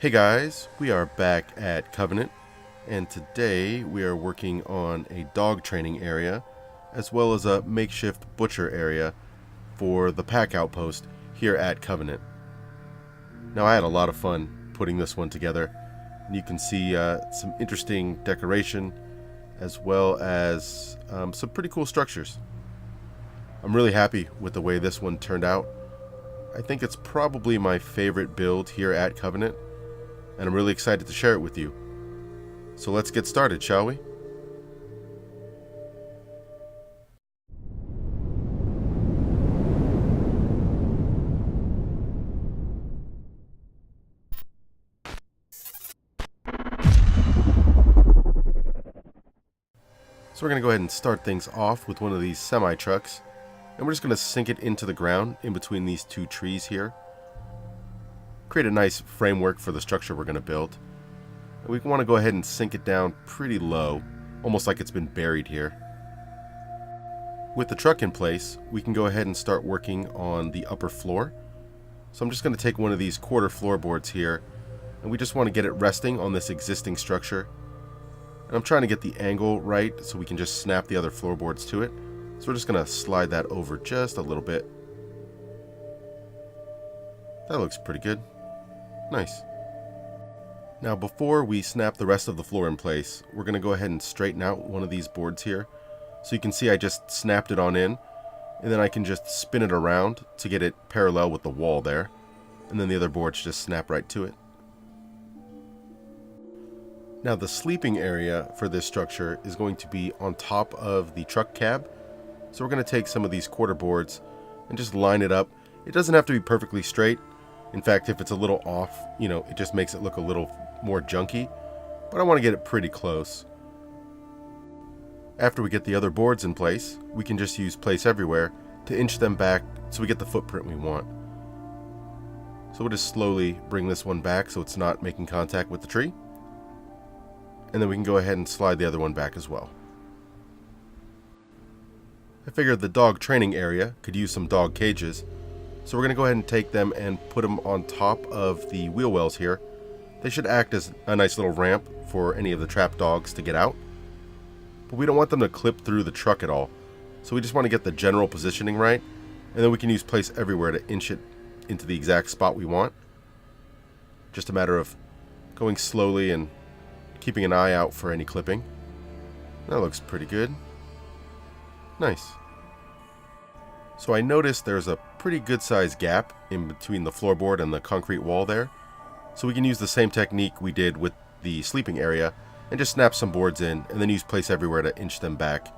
Hey guys, we are back at Covenant, and today we are working on a dog training area as well as a makeshift butcher area for the pack outpost here at Covenant. Now I had a lot of fun putting this one together, and you can see some interesting decoration as well as some pretty cool structures. I'm really happy with the way this one turned out. I think it's probably my favorite build here at Covenant, and I'm really excited to share it with you. So let's get started, shall we? So we're going to go ahead and start things off with one of these semi-trucks, and we're just going to sink it into the ground in between these two trees here. Create a nice framework for the structure we're going to build. And we want to go ahead and sink it down pretty low, almost like it's been buried here. With the truck in place, we can go ahead and start working on the upper floor. So I'm just going to take one of these quarter floorboards here, and we just want to get it resting on this existing structure. And I'm trying to get the angle right so we can just snap the other floorboards to it. So we're just going to slide that over just a little bit. That looks pretty good. Nice. Now before we snap the rest of the floor in place, we're going to go ahead and straighten out one of these boards here. So you can see I just snapped it on in, and then I can just spin it around to get it parallel with the wall there. And then the other boards just snap right to it. Now the sleeping area for this structure is going to be on top of the truck cab. So we're going to take some of these quarter boards and just line it up. It doesn't have to be perfectly straight. In fact, if it's a little off, it just makes it look a little more junky. But I want to get it pretty close. After we get the other boards in place, we can just use Place Everywhere to inch them back so we get the footprint we want. So we'll just slowly bring this one back so it's not making contact with the tree. And then we can go ahead and slide the other one back as well. I figured the dog training area could use some dog cages. So we're going to go ahead and take them and put them on top of the wheel wells here. They should act as a nice little ramp for any of the trapped dogs to get out. But we don't want them to clip through the truck at all. So we just want to get the general positioning right. And then we can use Place Everywhere to inch it into the exact spot we want. Just a matter of going slowly and keeping an eye out for any clipping. That looks pretty good. Nice. So I noticed there's a pretty good sized gap in between the floorboard and the concrete wall there. So we can use the same technique we did with the sleeping area and just snap some boards in and then use Place Everywhere to inch them back.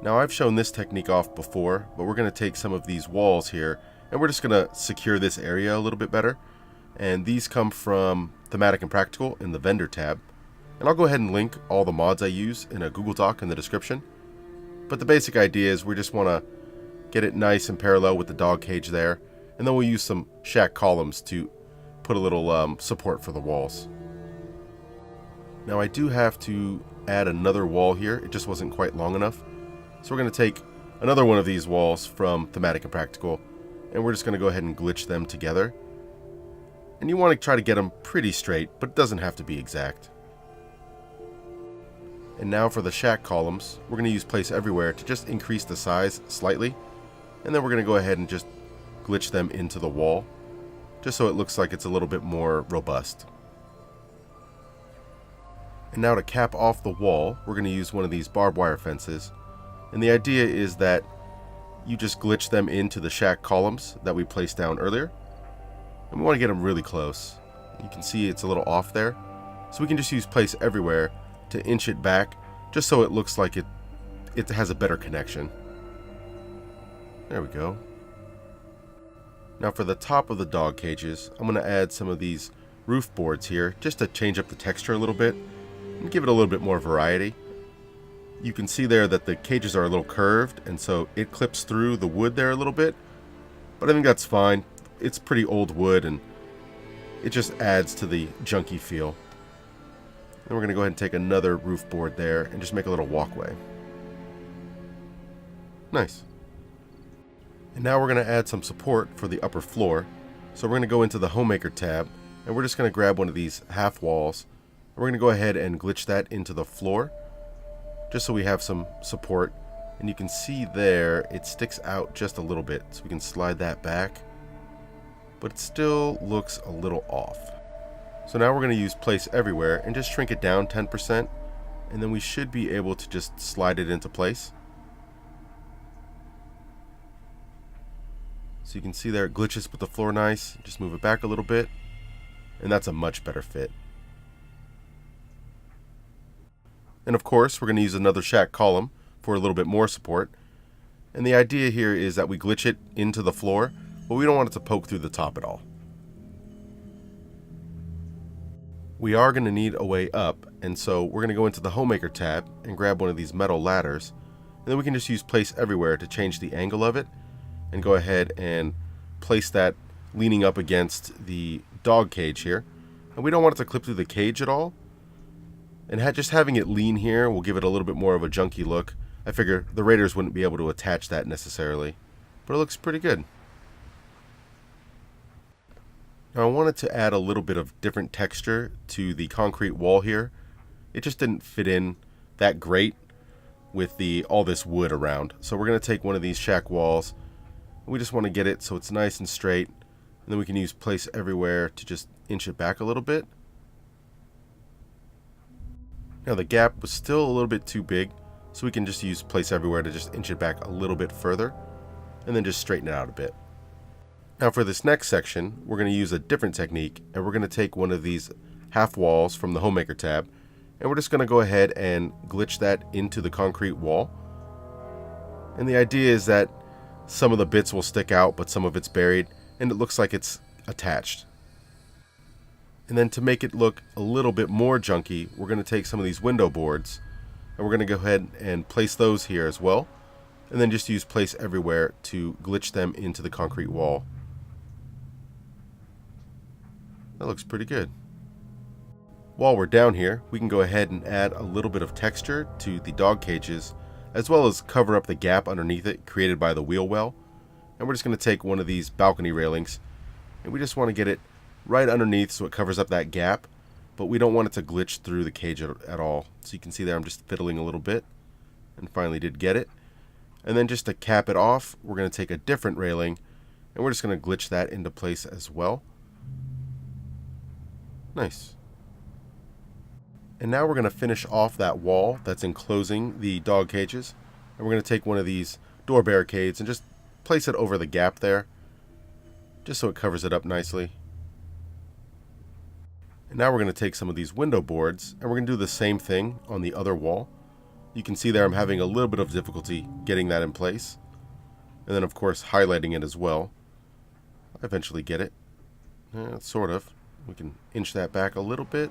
Now I've shown this technique off before, but we're going to take some of these walls here and we're just going to secure this area a little bit better. And these come from Thematic and Practical in the vendor tab. And I'll go ahead and link all the mods I use in a Google Doc in the description. But the basic idea is we just want to get it nice and parallel with the dog cage there. And then we'll use some shack columns to put a little support for the walls. Now I do have to add another wall here. It just wasn't quite long enough. So we're going to take another one of these walls from Thematic and Practical. And we're just going to go ahead and glitch them together. And you want to try to get them pretty straight, but it doesn't have to be exact. And now for the shack columns, we're going to use Place Everywhere to just increase the size slightly. And then we're going to go ahead and just glitch them into the wall, just so it looks like it's a little bit more robust. And now to cap off the wall, we're going to use one of these barbed wire fences. And the idea is that you just glitch them into the shack columns that we placed down earlier. And we want to get them really close. You can see it's a little off there. So we can just use Place Everywhere to inch it back just so it looks like it has a better connection. There we go. Now for the top of the dog cages, I'm going to add some of these roof boards here just to change up the texture a little bit and give it a little bit more variety. You can see there that the cages are a little curved, and so it clips through the wood there a little bit, but I think that's fine. It's pretty old wood and it just adds to the junky feel. Then we're going to go ahead and take another roof board there and just make a little walkway. Nice. And now we're going to add some support for the upper floor. So we're going to go into the Homemaker tab, and we're just going to grab one of these half walls. We're going to go ahead and glitch that into the floor, just so we have some support. And you can see there, it sticks out just a little bit, so we can slide that back. But it still looks a little off. So now we're going to use Place Everywhere and just shrink it down 10%, and then we should be able to just slide it into place. So you can see there it glitches with the floor nice. Just move it back a little bit, and that's a much better fit. And of course, we're going to use another shack column for a little bit more support. And the idea here is that we glitch it into the floor, but we don't want it to poke through the top at all. We are going to need a way up, and so we're going to go into the Homemaker tab and grab one of these metal ladders, and then we can just use Place Everywhere to change the angle of it, and go ahead and place that leaning up against the dog cage here. And we don't want it to clip through the cage at all, and just having it lean here will give it a little bit more of a junky look. I figure the raiders wouldn't be able to attach that necessarily, but it looks pretty good. Now I wanted to add a little bit of different texture to the concrete wall here. It just didn't fit in that great with all this wood around. So we're going to take one of these shack walls. We just want to get it so it's nice and straight, and then we can use Place Everywhere to just inch it back a little bit. Now the gap was still a little bit too big, so we can just use Place Everywhere to just inch it back a little bit further, and then just straighten it out a bit. Now for this next section, we're going to use a different technique, and we're going to take one of these half walls from the Homemaker tab, and we're just going to go ahead and glitch that into the concrete wall. And the idea is that some of the bits will stick out, but some of it's buried, and it looks like it's attached. And then to make it look a little bit more junky, we're going to take some of these window boards, and we're going to go ahead and place those here as well, and then just use Place Everywhere to glitch them into the concrete wall. That looks pretty good. While we're down here, we can go ahead and add a little bit of texture to the dog cages, as well as cover up the gap underneath it created by the wheel well. And we're just going to take one of these balcony railings, and we just want to get it right underneath so it covers up that gap, but we don't want it to glitch through the cage at all. So you can see there I'm just fiddling a little bit, and finally did get it. And then just to cap it off, we're going to take a different railing, and we're just going to glitch that into place as well. Nice. And now we're going to finish off that wall that's enclosing the dog cages. And we're going to take one of these door barricades and just place it over the gap there, just so it covers it up nicely. And now we're going to take some of these window boards, and we're going to do the same thing on the other wall. You can see there I'm having a little bit of difficulty getting that in place. And then of course highlighting it as well. I eventually get it. Sort of. We can inch that back a little bit.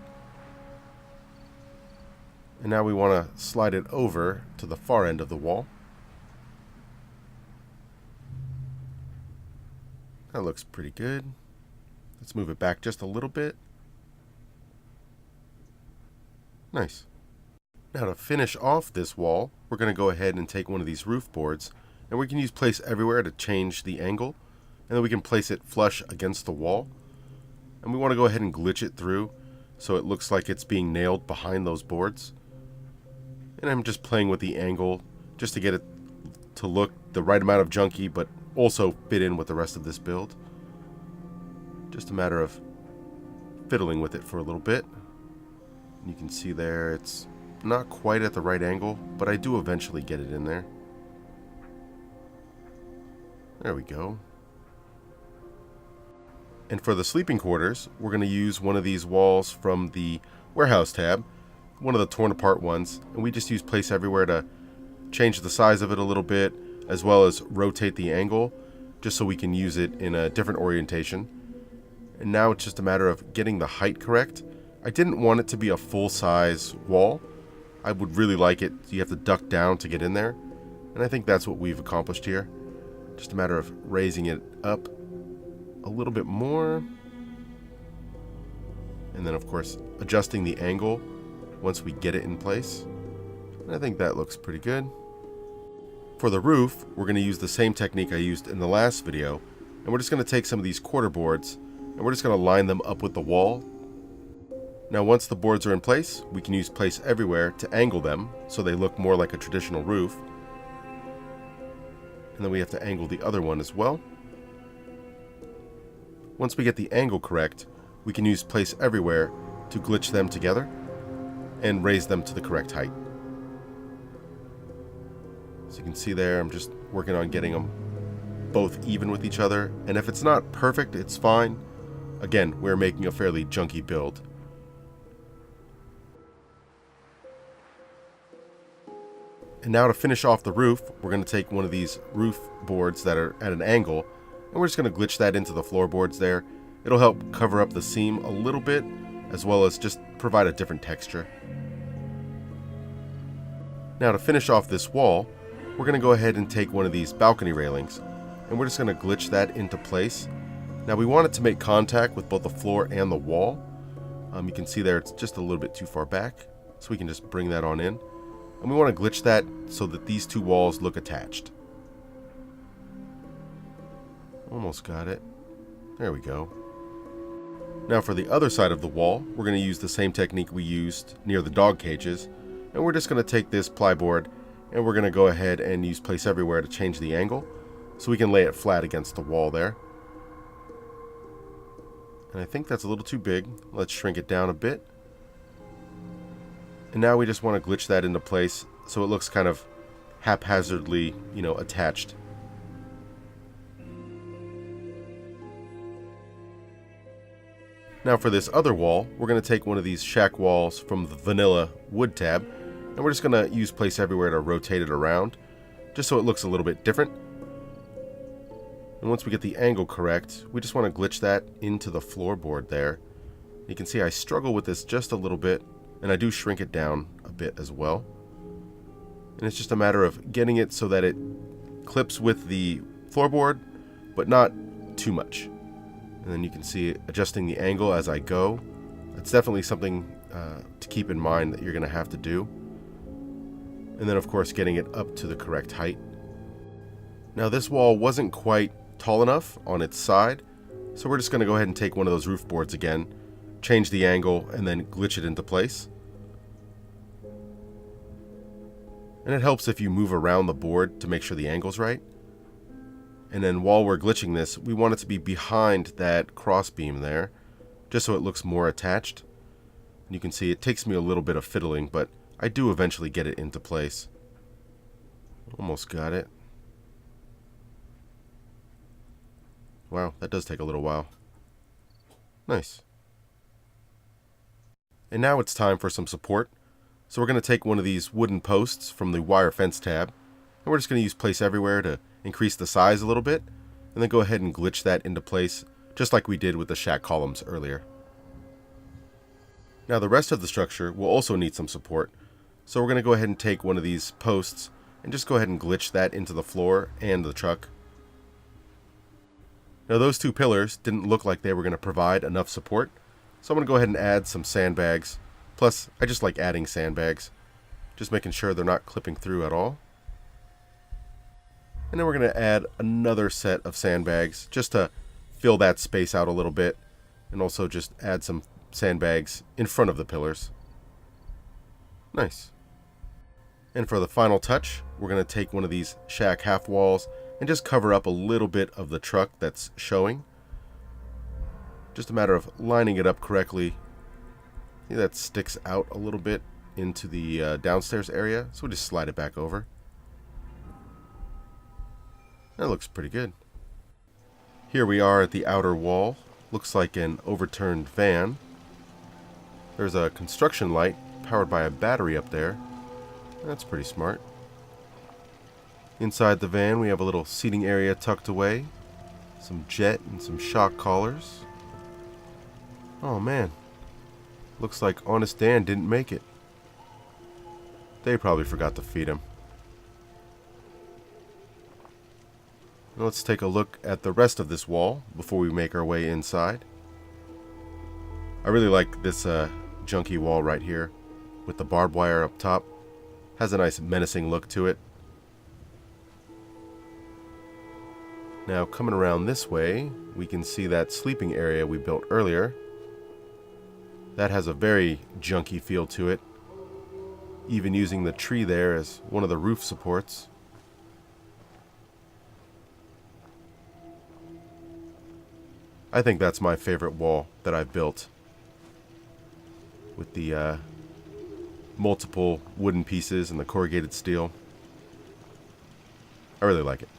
And now we want to slide it over to the far end of the wall. That looks pretty good. Let's move it back just a little bit. Nice. Now to finish off this wall, we're going to go ahead and take one of these roof boards, and we can use Place Everywhere to change the angle, and then we can place it flush against the wall. And we want to go ahead and glitch it through so it looks like it's being nailed behind those boards. And I'm just playing with the angle just to get it to look the right amount of junky, but also fit in with the rest of this build. Just a matter of fiddling with it for a little bit. And you can see there it's not quite at the right angle, but I do eventually get it in there. There we go. And for the sleeping quarters, we're going to use one of these walls from the warehouse tab, one of the torn apart ones, and we just use Place Everywhere to change the size of it a little bit, as well as rotate the angle, just so we can use it in a different orientation. And now it's just a matter of getting the height correct. I didn't want it to be a full-size wall. I would really like it, you have to duck down to get in there, and I think that's what we've accomplished here. Just a matter of raising it up a little bit more, and then of course adjusting the angle once we get it in place. And I think that looks pretty good. For the roof, we're going to use the same technique I used in the last video, and we're just going to take some of these quarter boards and we're just going to line them up with the wall. Now once the boards are in place, we can use Place Everywhere to angle them so they look more like a traditional roof. And then we have to angle the other one as well. Once we get the angle correct, we can use Place Everywhere to glitch them together and raise them to the correct height. So you can see there, I'm just working on getting them both even with each other. And if it's not perfect, it's fine. Again, we're making a fairly junky build. And now to finish off the roof, we're going to take one of these roof boards that are at an angle, and we're just going to glitch that into the floorboards there. It'll help cover up the seam a little bit, as well as just provide a different texture. Now to finish off this wall, we're going to go ahead and take one of these balcony railings, and we're just going to glitch that into place. Now we want it to make contact with both the floor and the wall. You can see there it's just a little bit too far back, so we can just bring that on in. And we want to glitch that so that these two walls look attached. Almost got it. There we go. Now for the other side of the wall, we're going to use the same technique we used near the dog cages. And we're just going to take this plyboard and we're going to go ahead and use Place Everywhere to change the angle so we can lay it flat against the wall there. And I think that's a little too big. Let's shrink it down a bit. And now we just want to glitch that into place so it looks kind of haphazardly, attached. Now for this other wall, we're going to take one of these shack walls from the vanilla wood tab, and we're just going to use Place Everywhere to rotate it around, just so it looks a little bit different. And once we get the angle correct, we just want to glitch that into the floorboard there. You can see I struggle with this just a little bit, and I do shrink it down a bit as well. And it's just a matter of getting it so that it clips with the floorboard, but not too much. And then you can see adjusting the angle as I go. It's definitely something to keep in mind that you're going to have to do. And then of course getting it up to the correct height. Now this wall wasn't quite tall enough on its side, so we're just going to go ahead and take one of those roof boards again, change the angle, and then glitch it into place. And it helps if you move around the board to make sure the angle's right. And then while we're glitching this, we want it to be behind that crossbeam there, just so it looks more attached. And you can see it takes me a little bit of fiddling, but I do eventually get it into place. Almost got it. Wow, that does take a little while. Nice. And now it's time for some support. So we're going to take one of these wooden posts from the wire fence tab, and we're just going to use Place Everywhere to increase the size a little bit, and then go ahead and glitch that into place, just like we did with the shack columns earlier. Now the rest of the structure will also need some support, so we're going to go ahead and take one of these posts and just go ahead and glitch that into the floor and the truck. Now those two pillars didn't look like they were going to provide enough support, so I'm going to go ahead and add some sandbags. Plus, I just like adding sandbags, just making sure they're not clipping through at all. And then we're going to add another set of sandbags just to fill that space out a little bit, and also just add some sandbags in front of the pillars. Nice. And for the final touch, we're going to take one of these shack half walls and just cover up a little bit of the truck that's showing. Just a matter of lining it up correctly. See, that sticks out a little bit into the downstairs area, so we just slide it back over. That looks pretty good. Here we are at the outer wall. Looks like an overturned van. There's a construction light powered by a battery up there. That's pretty smart. Inside the van we have a little seating area tucked away, some jet and some shock collars. Oh man, looks like Honest Dan didn't make it. They probably forgot to feed him. Now let's take a look at the rest of this wall before we make our way inside. I really like this junky wall right here with the barbed wire up top. Has a nice menacing look to it. Now coming around this way, we can see that sleeping area we built earlier. That has a very junky feel to it, even using the tree there as one of the roof supports. I think that's my favorite wall that I've built, with the multiple wooden pieces and the corrugated steel. I really like it.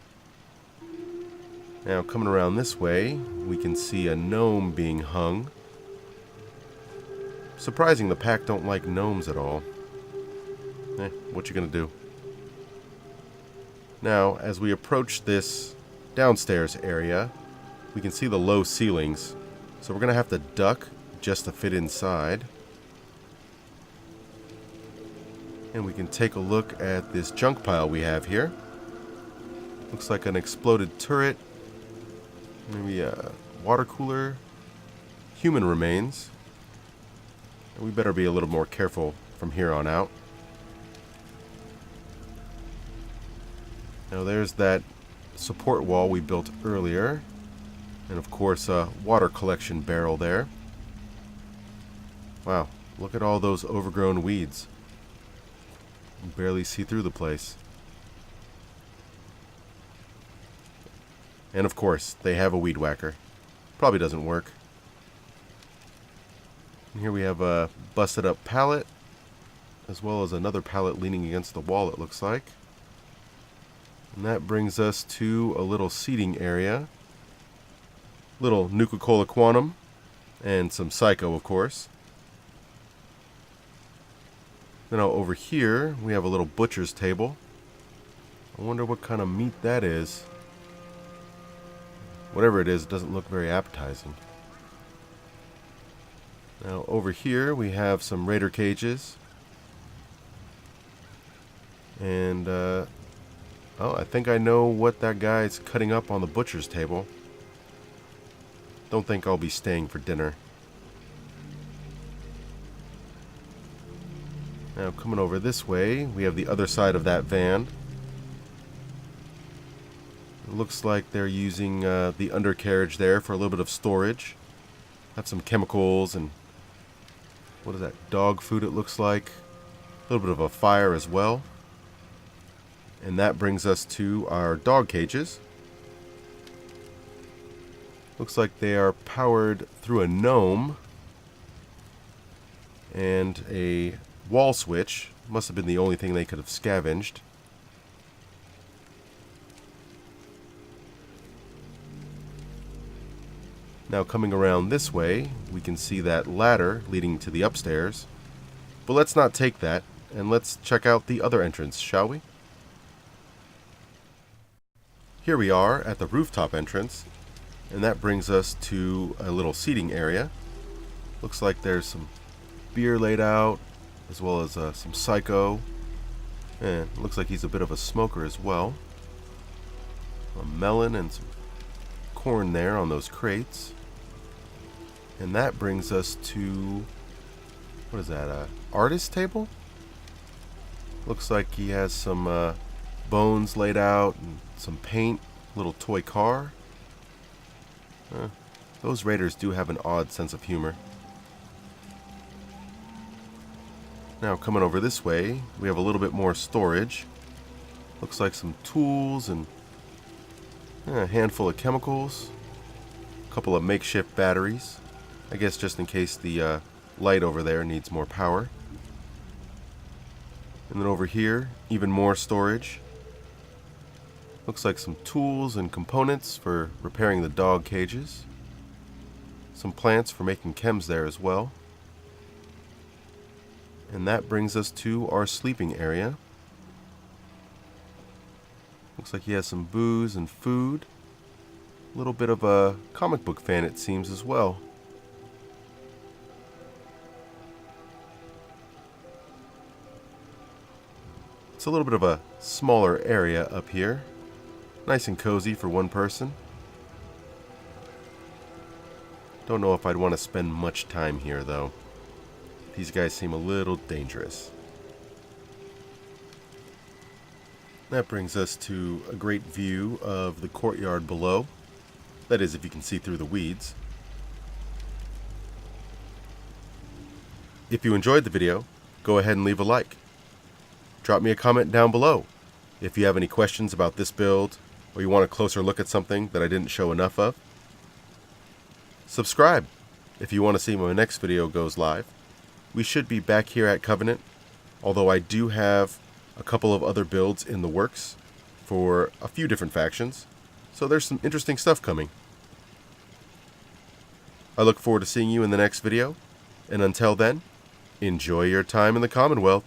Now coming around this way, we can see a gnome being hung. Surprising the pack don't like gnomes at all. What you gonna do? Now, as we approach this downstairs area, we can see the low ceilings, so we're gonna have to duck just to fit inside. And we can take a look at this junk pile we have here. Looks like an exploded turret, maybe a water cooler, human remains. We better be a little more careful from here on out. Now there's that support wall we built earlier. And of course a water collection barrel there. Wow, look at all those overgrown weeds. You can barely see through the place. And of course, they have a weed whacker. Probably doesn't work. And here we have a busted up pallet, as well as another pallet leaning against the wall, it looks like. And that brings us to a little seating area. Little Nuka-Cola Quantum, and some Psycho, of course. Now over here, we have a little butcher's table. I wonder what kind of meat that is. Whatever it is, it doesn't look very appetizing. Now over here we have some raider cages. And oh, I think I know what that guy's cutting up on the butcher's table. Don't think I'll be staying for dinner. Now coming over this way, we have the other side of that van. It looks like they're using the undercarriage there for a little bit of storage. Have some chemicals and what is that, dog food it looks like. A little bit of a fire as well. And that brings us to our dog cages. Looks like they are powered through a gnome and a wall switch. Must have been the only thing they could have scavenged. Now coming around this way, we can see that ladder leading to the upstairs. But let's not take that, and let's check out the other entrance, shall we? Here we are at the rooftop entrance, and that brings us to a little seating area. Looks like there's some beer laid out, as well as some Psycho. And it looks like he's a bit of a smoker as well. A melon and some corn there on those crates. And that brings us to, what is that, a artist table? Looks like he has some bones laid out and some paint, little toy car. Those raiders do have an odd sense of humor. Now coming over this way, we have a little bit more storage. Looks like some tools and a handful of chemicals. A couple of makeshift batteries. I guess just in case the light over there needs more power. And then over here, even more storage. Looks like some tools and components for repairing the dog cages. Some plants for making chems there as well. And that brings us to our sleeping area. Looks like he has some booze and food. A little bit of a comic book fan, it seems, as well. It's a little bit of a smaller area up here. Nice and cozy for one person. Don't know if I'd want to spend much time here, though. These guys seem a little dangerous. That brings us to a great view of the courtyard below. That is, if you can see through the weeds. If you enjoyed the video, go ahead and leave a like. Drop me a comment down below if you have any questions about this build or you want a closer look at something that I didn't show enough of. Subscribe if you want to see when my next video goes live. We should be back here at Covenant, although I do have a couple of other builds in the works for a few different factions, so there's some interesting stuff coming. I look forward to seeing you in the next video, and until then, enjoy your time in the Commonwealth.